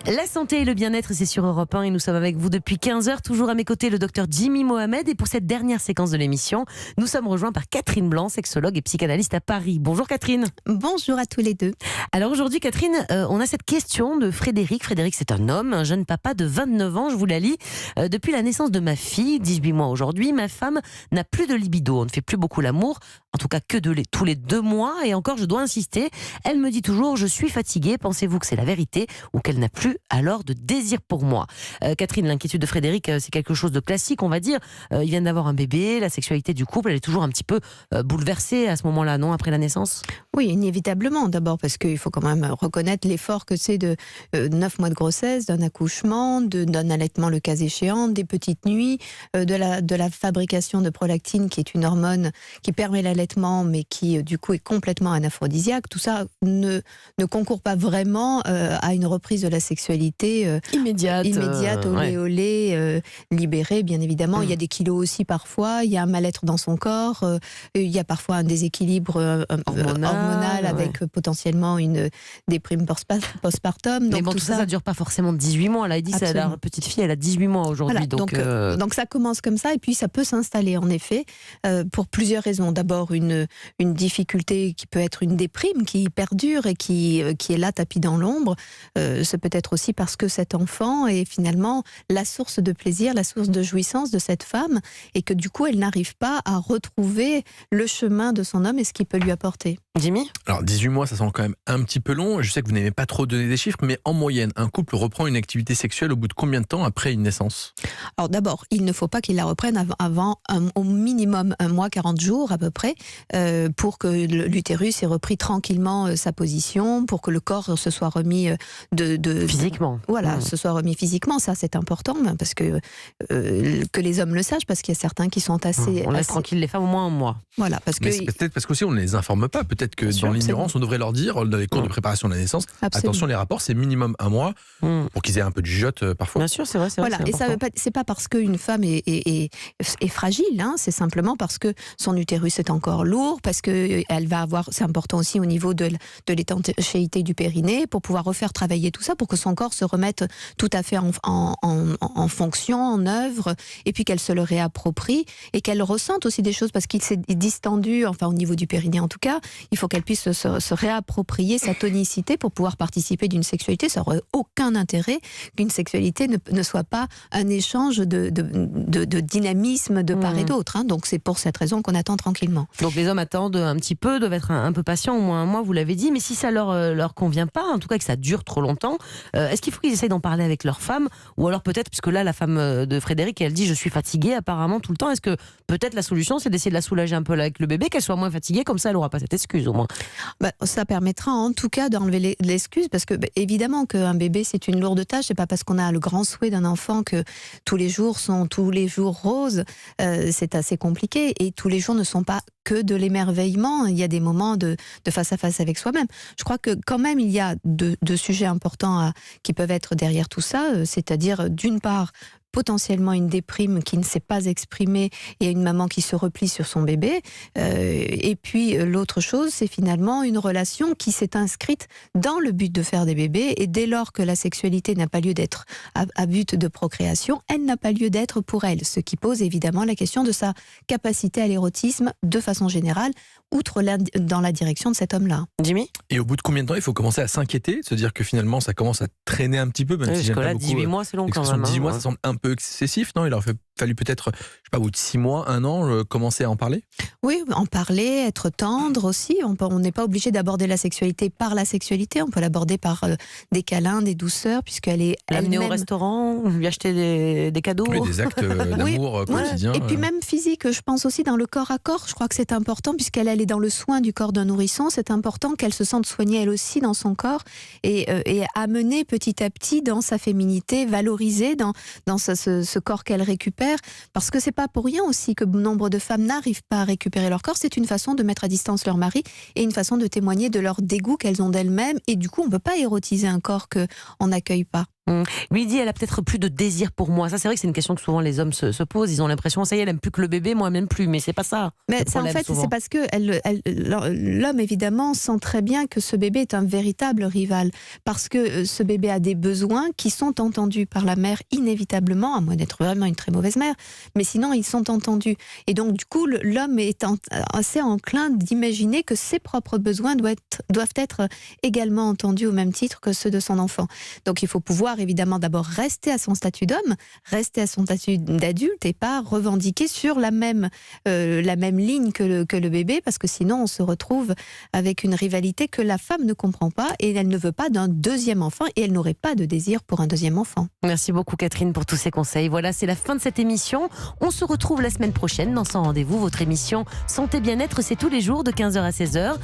La santé et le bien-être, c'est sur Europe 1 et nous sommes avec vous depuis 15 heures. Toujours à mes côtés, le docteur Jimmy Mohamed. Et pour cette dernière séquence de l'émission, nous sommes rejoints par Catherine Blanc, sexologue et psychanalyste à Paris. Bonjour Catherine. Bonjour à tous les deux. Alors aujourd'hui Catherine, on a cette question de Frédéric. Frédéric, c'est un homme, un jeune papa de 29 ans, je vous la lis. Depuis la naissance de ma fille, 18 mois aujourd'hui, ma femme n'a plus de libido. On ne fait plus beaucoup l'amour, en tout cas que tous les 2 mois. Et encore, je dois insister, elle me dit toujours, je suis fatiguée. Pensez-vous que c'est la vérité ou qu'elle n'a plus alors de désir pour moi? Catherine, l'inquiétude de Frédéric, c'est quelque chose de classique, on va dire. Il vient d'avoir un bébé, la sexualité du couple, elle est toujours un petit peu bouleversée à ce moment-là, non, après la naissance? Oui, inévitablement. D'abord parce qu'il faut quand même reconnaître l'effort que c'est de 9 mois de grossesse, d'un accouchement, d'un allaitement le cas échéant, des petites nuits, de la fabrication de prolactine qui est une hormone qui permet l'allaitement mais qui du coup est complètement anaphrodisiaque. Tout ça ne concourt pas vraiment à une reprise de la sexualité immédiate, olé olé, libérée bien évidemment. Il y a des kilos aussi parfois, il y a un mal-être dans son corps, il y a parfois un déséquilibre hormonal avec potentiellement une déprime postpartum. Mais bon, tout ça dure pas forcément 18 mois. Là, il dit que la petite fille, elle a 18 mois aujourd'hui. Voilà, donc ça commence comme ça et puis ça peut s'installer en effet pour plusieurs raisons. D'abord une difficulté qui peut être une déprime qui perdure et qui est là tapis dans l'ombre. Ce peut être aussi parce que cet enfant est finalement la source de plaisir, la source de jouissance de cette femme et que du coup elle n'arrive pas à retrouver le chemin de son homme et ce qu'il peut lui apporter. Jimmy ? Alors 18 mois, ça semble quand même un petit peu long. Je sais que vous n'aimez pas trop donner des chiffres, mais en moyenne, un couple reprend une activité sexuelle au bout de combien de temps après une naissance? Alors d'abord, il ne faut pas qu'il la reprenne avant au minimum 1 mois, 40 jours à peu près, pour que l'utérus ait repris tranquillement sa position, pour que le corps se soit remis physiquement. Voilà, se soit remis physiquement. Ça, c'est important, parce que les hommes le sachent, parce qu'il y a certains qui sont assez... On laisse tranquille les femmes au moins 1 mois. Voilà, parce que... Mais peut-être parce qu'aussi on ne les informe pas. Peut-être que dans l'ignorance, on devrait leur dire, dans les cours de préparation de la naissance, attention, les rapports, c'est minimum 1 mois, pour qu'ils aient un peu de jugeote parfois. Bien sûr, c'est vrai. Voilà, et ça c'est pas parce qu'une femme est fragile, hein, c'est simplement parce que son utérus est encore lourd, parce que elle va avoir, c'est important aussi au niveau de l'étanchéité du périnée, pour pouvoir refaire travailler tout ça, pour que son corps se remette tout à fait en fonction, en œuvre, et puis qu'elle se le réapproprie, et qu'elle ressente aussi des choses, parce qu'il s'est distendu, enfin au niveau du périnée en tout cas, il faut qu'elle puisse se réapproprier sa tonicité pour pouvoir participer d'une sexualité. Ça n'aurait aucun intérêt qu'une sexualité ne soit pas un échange de dynamisme de part et d'autre. Hein. Donc c'est pour cette raison qu'on attend tranquillement. Donc les hommes attendent un petit peu, doivent être un peu patients, au moins 1 mois, vous l'avez dit. Mais si ça leur convient pas, en tout cas que ça dure trop longtemps, est-ce qu'il faut qu'ils essayent d'en parler avec leur femme? Ou alors peut-être, puisque là la femme de Frédéric, elle dit je suis fatiguée apparemment tout le temps, est-ce que peut-être la solution c'est d'essayer de la soulager un peu avec le bébé, qu'elle soit moins fatiguée, comme ça elle n'aura pas cette excuse au moins? Ça permettra en tout cas d'enlever l'excuse, parce que évidemment qu'un bébé c'est une lourde tâche. C'est pas parce qu'on a le grand souhait d'un enfant que tous les jours sont tous les jours roses. C'est assez compliqué et tous les jours ne sont pas que de l'émerveillement. Il y a des moments de face à face avec soi-même. Je crois que quand même il y a deux sujets importants qui peuvent être derrière tout ça, c'est-à-dire d'une part potentiellement une déprime qui ne s'est pas exprimée et une maman qui se replie sur son bébé. Et puis l'autre chose, c'est finalement une relation qui s'est inscrite dans le but de faire des bébés. Et dès lors que la sexualité n'a pas lieu d'être à but de procréation, elle n'a pas lieu d'être pour elle. Ce qui pose évidemment la question de sa capacité à l'érotisme de façon générale, outre dans la direction de cet homme-là. Jimmy ? Et au bout de combien de temps il faut commencer à s'inquiéter, se dire que finalement ça commence à traîner un petit peu, même si j'aime pas beaucoup. 18 mois, c'est long quand même. 18 mois, ça semble un peu excessif, non? Il aurait fallu peut-être, je sais pas, au bout de 6 mois, 1 an, commencer à en parler? Oui, en parler, être tendre aussi. On n'est pas obligé d'aborder la sexualité par la sexualité, on peut l'aborder par des câlins, des douceurs, puisqu'elle est l'amener au restaurant, lui acheter des cadeaux. Oui, des actes d'amour quotidien. Et puis même physique, je pense aussi dans le corps à corps, je crois que c'est important, puisqu'elle est dans le soin du corps d'un nourrisson, c'est important qu'elle se sente soignée elle aussi dans son corps et amenée petit à petit dans sa féminité, valorisée dans ce corps qu'elle récupère, parce que c'est pas pour rien aussi que nombre de femmes n'arrivent pas à récupérer leur corps. C'est une façon de mettre à distance leur mari et une façon de témoigner de leur dégoût qu'elles ont d'elles-mêmes, et du coup on peut pas érotiser un corps qu'on n'accueille pas. Lui dit, elle a peut-être plus de désir pour moi. Ça, c'est vrai que c'est une question que souvent les hommes se posent. Ils ont l'impression, ça y est, elle aime plus que le bébé, moi même plus. Mais c'est pas ça. Mais ça, en fait, c'est parce que l'homme, évidemment, sent très bien que ce bébé est un véritable rival. Parce que ce bébé a des besoins qui sont entendus par la mère inévitablement, à moins d'être vraiment une très mauvaise mère. Mais sinon, ils sont entendus. Et donc, du coup, l'homme est assez enclin d'imaginer que ses propres besoins doivent être également entendus au même titre que ceux de son enfant. Donc, il faut pouvoir, évidemment, d'abord rester à son statut d'homme, rester à son statut d'adulte et pas revendiquer sur la même ligne que le bébé, parce que sinon on se retrouve avec une rivalité que la femme ne comprend pas et elle ne veut pas d'un deuxième enfant et elle n'aurait pas de désir pour un deuxième enfant. Merci beaucoup Catherine pour tous ces conseils. Voilà, c'est la fin de cette émission. On se retrouve la semaine prochaine dans Sans Rendez-vous. Votre émission Santé Bien-être, c'est tous les jours de 15h à 16h.